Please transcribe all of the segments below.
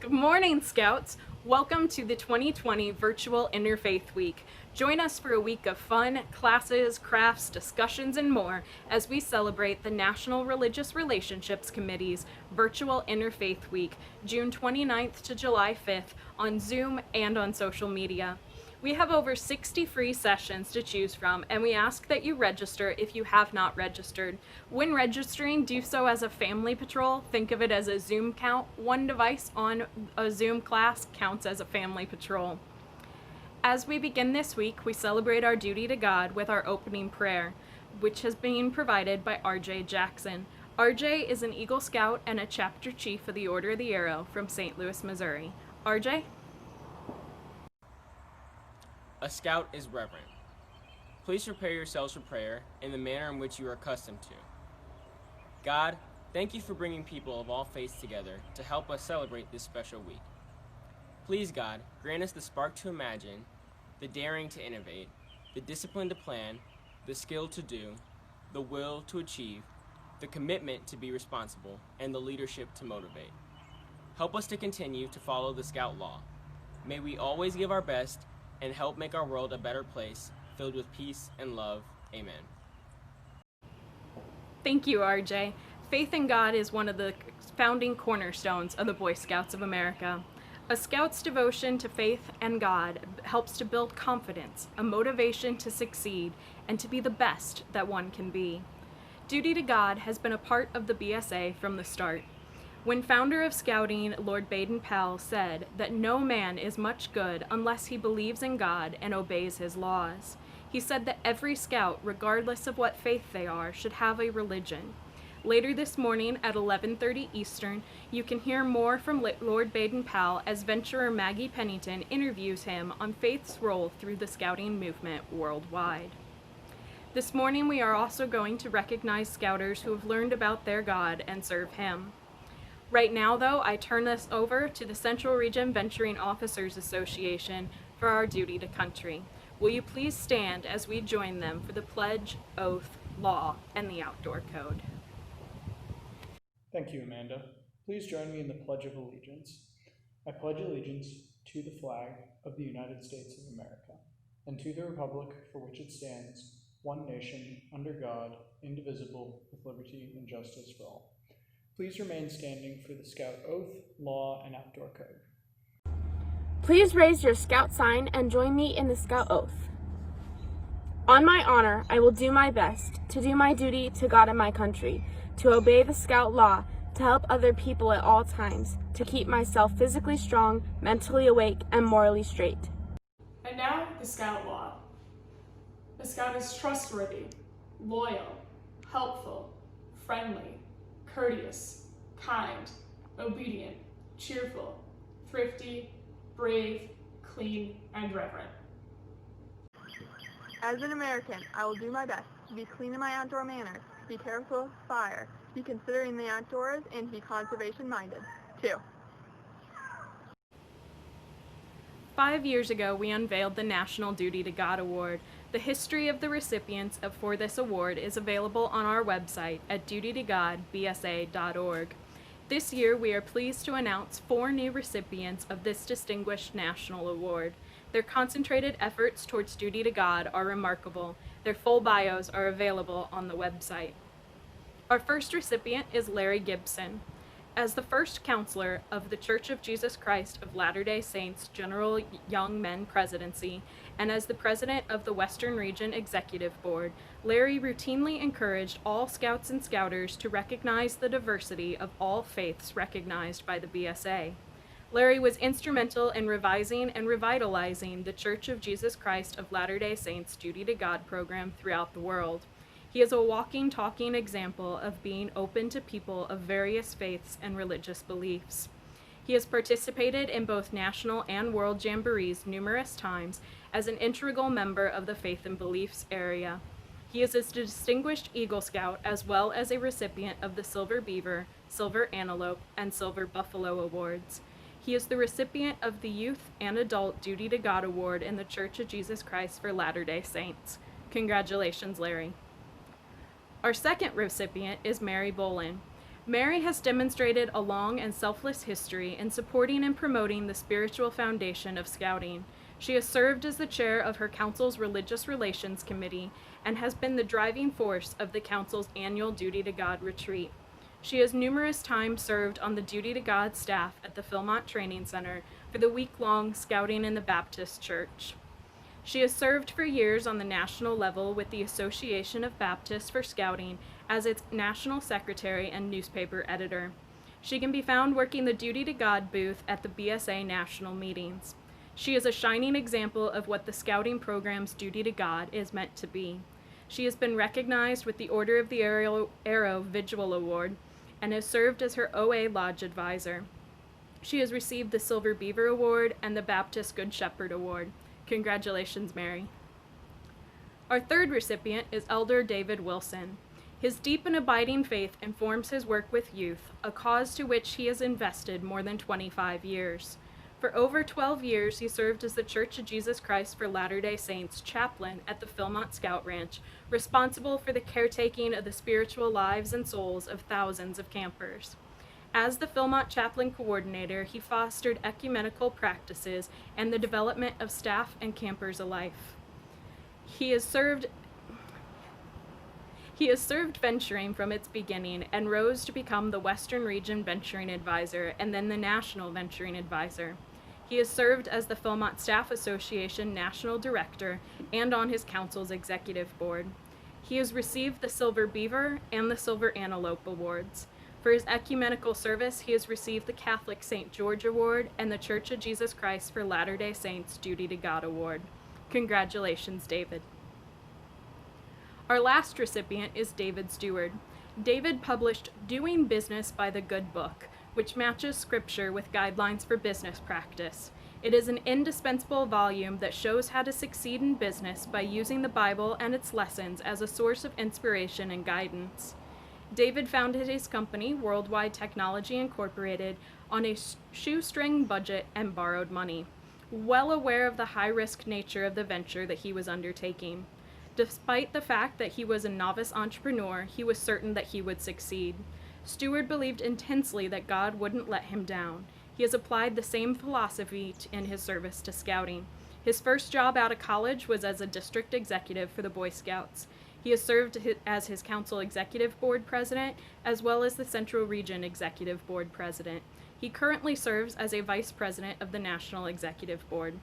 Good morning, Scouts. Welcome to the 2020 Virtual Interfaith Week. Join us for a week of fun, classes, crafts, discussions, and more as we celebrate the National Religious Relationships Committee's Virtual Interfaith Week, June 29th to July 5th, on Zoom and on social media. We have over 60 free sessions to choose from, and we ask that you register if you have not registered. When registering, do so as a family patrol. Think of it as a Zoom count. One device on a Zoom class counts as a family patrol. As we begin this week, we celebrate our duty to God with our opening prayer, which has been provided by RJ Jackson. RJ is an Eagle Scout and a chapter chief of the Order of the Arrow from St. Louis, Missouri. RJ? A scout is reverent. Please prepare yourselves for prayer in the manner in which you are accustomed to. God, thank you for bringing people of all faiths together to help us celebrate this special week. Please, God, grant us the spark to imagine, the daring to innovate, the discipline to plan, the skill to do, the will to achieve, the commitment to be responsible, and the leadership to motivate. Help us to continue to follow the Scout law. May we always give our best and help make our world a better place, filled with peace and love. Amen. Thank you, RJ. Faith in God is one of the founding cornerstones of the Boy Scouts of America. A Scout's devotion to faith and God helps to build confidence, a motivation to succeed, and to be the best that one can be. Duty to God has been a part of the BSA from the start. When founder of Scouting, Lord Baden-Powell, said that no man is much good unless he believes in God and obeys his laws. He said that every Scout, regardless of what faith they are, should have a religion. Later this morning at 11:30 Eastern, you can hear more from Lord Baden-Powell as venturer Maggie Pennington interviews him on faith's role through the Scouting movement worldwide. This morning we are also going to recognize Scouters who have learned about their God and serve him. Right now, though, I turn this over to the Central Region Venturing Officers Association for our duty to country. Will you please stand as we join them for the pledge, oath, law, and the outdoor code? Thank you, Amanda. Please join me in the Pledge of Allegiance. I pledge allegiance to the flag of the United States of America and to the republic for which it stands, one nation, under God, indivisible, with liberty and justice for all. Please remain standing for the Scout Oath, Law, and Outdoor Code. Please raise your Scout sign and join me in the Scout Oath. On my honor, I will do my best to do my duty to God and my country, to obey the Scout law, to help other people at all times, to keep myself physically strong, mentally awake, and morally straight. And now, the Scout law. A Scout is trustworthy, loyal, helpful, friendly, courteous, kind, obedient, cheerful, thrifty, brave, clean, and reverent. As an American, I will do my best to be clean in my outdoor manners, to be careful of fire, to be considering the outdoors, and to be conservation-minded, too. 5 years ago, we unveiled the National Duty to God Award. The history of the recipients for this award is available on our website at dutytogodbsa.org. This year, we are pleased to announce 4 new recipients of this distinguished national award. Their concentrated efforts towards duty to God are remarkable. Their full bios are available on the website. Our first recipient is Larry Gibson. As the first counselor of the Church of Jesus Christ of Latter-day Saints General Young Men Presidency, and as the president of the Western Region Executive Board, Larry routinely encouraged all Scouts and Scouters to recognize the diversity of all faiths recognized by the BSA. Larry was instrumental in revising and revitalizing the Church of Jesus Christ of Latter-day Saints Duty to God program throughout the world. He is a walking, talking example of being open to people of various faiths and religious beliefs. He has participated in both national and world jamborees numerous times as an integral member of the faith and beliefs area. He is a distinguished Eagle Scout as well as a recipient of the Silver Beaver, Silver Antelope, and Silver Buffalo Awards. He is the recipient of the Youth and Adult Duty to God Award in the Church of Jesus Christ for Latter-day Saints. Congratulations, Larry. Our second recipient is Mary Bolin. Mary has demonstrated a long and selfless history in supporting and promoting the spiritual foundation of Scouting. She has served as the chair of her council's Religious Relations Committee and has been the driving force of the council's annual Duty to God retreat. She has numerous times served on the Duty to God staff at the Philmont Training Center for the week-long Scouting in the Baptist Church. She has served for years on the national level with the Association of Baptists for Scouting as its national secretary and newspaper editor. She can be found working the Duty to God booth at the BSA national meetings. She is a shining example of what the Scouting program's Duty to God is meant to be. She has been recognized with the Order of the Arrow Vigil Award and has served as her OA Lodge advisor. She has received the Silver Beaver Award and the Baptist Good Shepherd Award. Congratulations, Mary. Our third recipient is Elder David Wilson. His deep and abiding faith informs his work with youth, a cause to which he has invested more than 25 years. For over 12 years, he served as the Church of Jesus Christ for Latter-day Saints chaplain at the Philmont Scout Ranch, responsible for the caretaking of the spiritual lives and souls of thousands of campers. As the Philmont Chaplain Coordinator, he fostered ecumenical practices and the development of staff and campers alike. He has served venturing from its beginning and rose to become the Western Region Venturing Advisor and then the National Venturing Advisor. He has served as the Philmont Staff Association National Director and on his council's executive board. He has received the Silver Beaver and the Silver Antelope Awards. For his ecumenical service, he has received the Catholic St. George Award and the Church of Jesus Christ for Latter-day Saints Duty to God Award. Congratulations, David. Our last recipient is David Stewart. David published Doing Business by the Good Book, which matches scripture with guidelines for business practice. It is an indispensable volume that shows how to succeed in business by using the Bible and its lessons as a source of inspiration and guidance. David founded his company, Worldwide Technology Incorporated, on a shoestring budget and borrowed money, well aware of the high-risk nature of the venture that he was undertaking. Despite the fact that he was a novice entrepreneur, he was certain that he would succeed. Stewart believed intensely that God wouldn't let him down. He has applied the same philosophy in his service to Scouting. His first job out of college was as a district executive for the Boy Scouts. He has served as his council executive board president, as well as the Central Region executive board president. He currently serves as a vice president of the National Executive Board.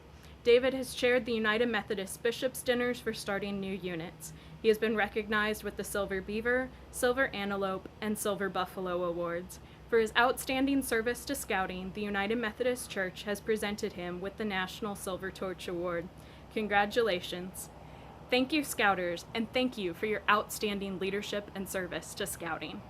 David has chaired the United Methodist Bishops' Dinners for starting new units. He has been recognized with the Silver Beaver, Silver Antelope, and Silver Buffalo Awards. For his outstanding service to Scouting, the United Methodist Church has presented him with the National Silver Torch Award. Congratulations. Thank you, Scouters, and thank you for your outstanding leadership and service to Scouting.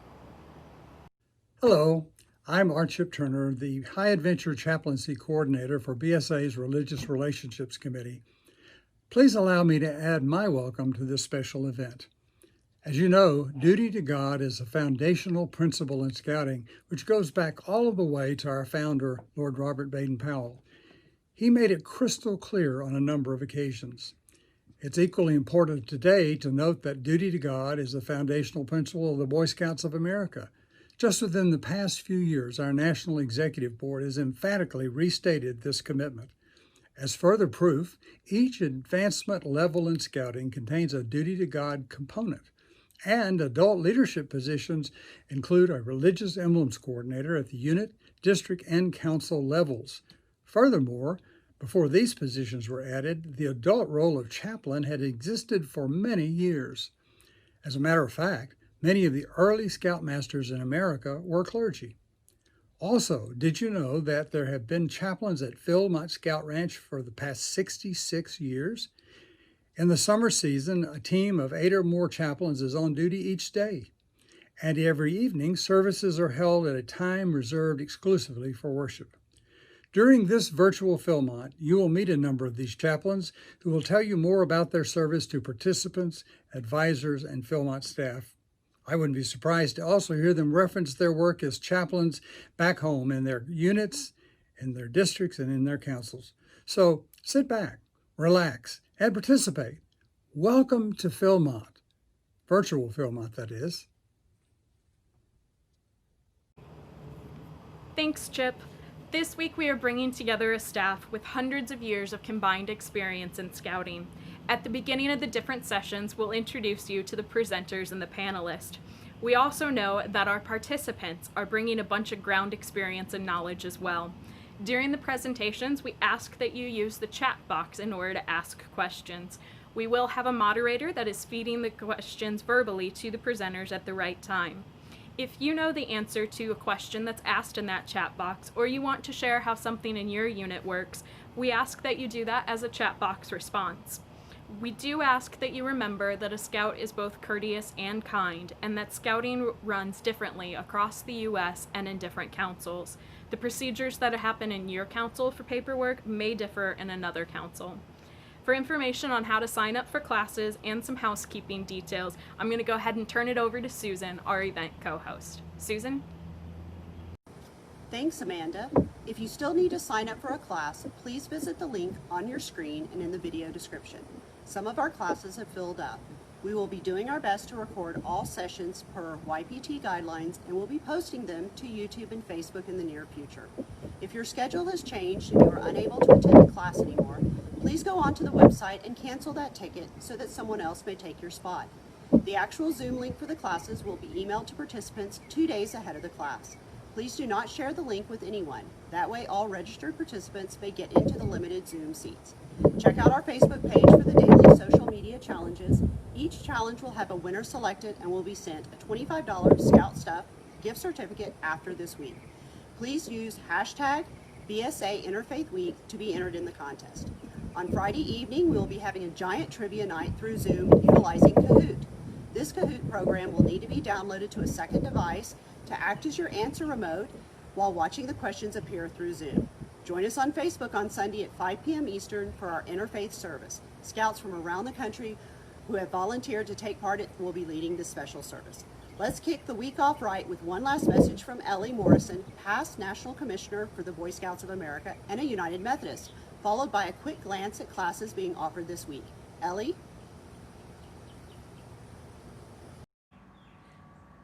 Hello, I'm Archip Turner, the High Adventure Chaplaincy Coordinator for BSA's Religious Relationships Committee. Please allow me to add my welcome to this special event. As you know, duty to God is a foundational principle in Scouting, which goes back all the way to our founder, Lord Robert Baden-Powell. He made it crystal clear on a number of occasions. It's equally important today to note that duty to God is the foundational principle of the Boy Scouts of America. Just within the past few years, our National Executive Board has emphatically restated this commitment. As further proof, each advancement level in Scouting contains a duty to God component, and adult leadership positions include a religious emblems coordinator at the unit, district, and council levels. Furthermore, before these positions were added, the adult role of chaplain had existed for many years. As a matter of fact, many of the early scoutmasters in America were clergy. Also, did you know that there have been chaplains at Philmont Scout Ranch for the past 66 years? In the summer season, a team of 8 or more chaplains is on duty each day. And every evening, services are held at a time reserved exclusively for worship. During this virtual Philmont, you will meet a number of these chaplains who will tell you more about their service to participants, advisors, and Philmont staff. I wouldn't be surprised to also hear them reference their work as chaplains back home in their units, in their districts, and in their councils. So sit back, relax, and participate. Welcome to Philmont, virtual Philmont, that is. Thanks, Chip. This week we are bringing together a staff with hundreds of years of combined experience in Scouting. At the beginning of the different sessions, we'll introduce you to the presenters and the panelists. We also know that our participants are bringing a bunch of ground experience and knowledge as well. During the presentations, we ask that you use the chat box in order to ask questions. We will have a moderator that is feeding the questions verbally to the presenters at the right time. If you know the answer to a question that's asked in that chat box, or you want to share how something in your unit works, we ask that you do that as a chat box response. We do ask that you remember that a scout is both courteous and kind, and that scouting runs differently across the U.S. and in different councils. The procedures that happen in your council for paperwork may differ in another council. For information on how to sign up for classes and some housekeeping details, I'm going to go ahead and turn it over to Susan, our event co-host. Susan? Thanks, Amanda. If you still need to sign up for a class, please visit the link on your screen and in the video description. Some of our classes have filled up. We will be doing our best to record all sessions per YPT guidelines, and we'll be posting them to YouTube and Facebook in the near future. If your schedule has changed and you are unable to attend a class anymore, please go onto the website and cancel that ticket so that someone else may take your spot. The actual Zoom link for the classes will be emailed to participants 2 days ahead of the class. Please do not share the link with anyone. That way all registered participants may get into the limited Zoom seats. Check out our Facebook page for the daily social media challenges. Each challenge will have a winner selected and will be sent a $25 Scout Stuff gift certificate after this week. Please use hashtag BSA Interfaith Week to be entered in the contest. On Friday evening, we will be having a giant trivia night through Zoom utilizing Kahoot. This Kahoot program will need to be downloaded to a second device to act as your answer remote while watching the questions appear through Zoom. Join us on Facebook on Sunday at 5 p.m. Eastern for our Interfaith service. Scouts from around the country who have volunteered to take part will be leading this special service. Let's kick the week off right with one last message from Ellie Morrison, past National Commissioner for the Boy Scouts of America and a United Methodist, followed by a quick glance at classes being offered this week. Ellie?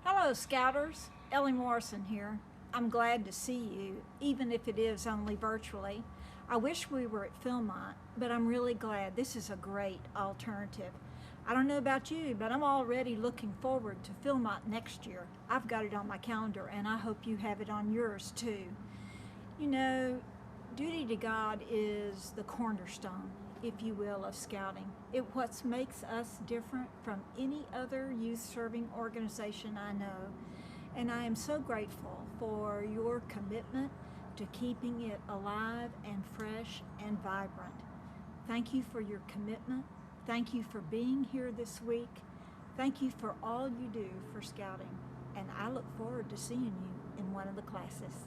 Hello, Scouters. Ellie Morrison here. I'm glad to see you, even if it is only virtually. I wish we were at Philmont, but I'm really glad. This is a great alternative. I don't know about you, but I'm already looking forward to Philmont next year. I've got it on my calendar, and I hope you have it on yours too. You know, duty to God is the cornerstone, if you will, of Scouting. It's what makes us different from any other youth-serving organization I know. And I am so grateful for your commitment to keeping it alive and fresh and vibrant. Thank you for your commitment. Thank you for being here this week. Thank you for all you do for Scouting. And I look forward to seeing you in one of the classes.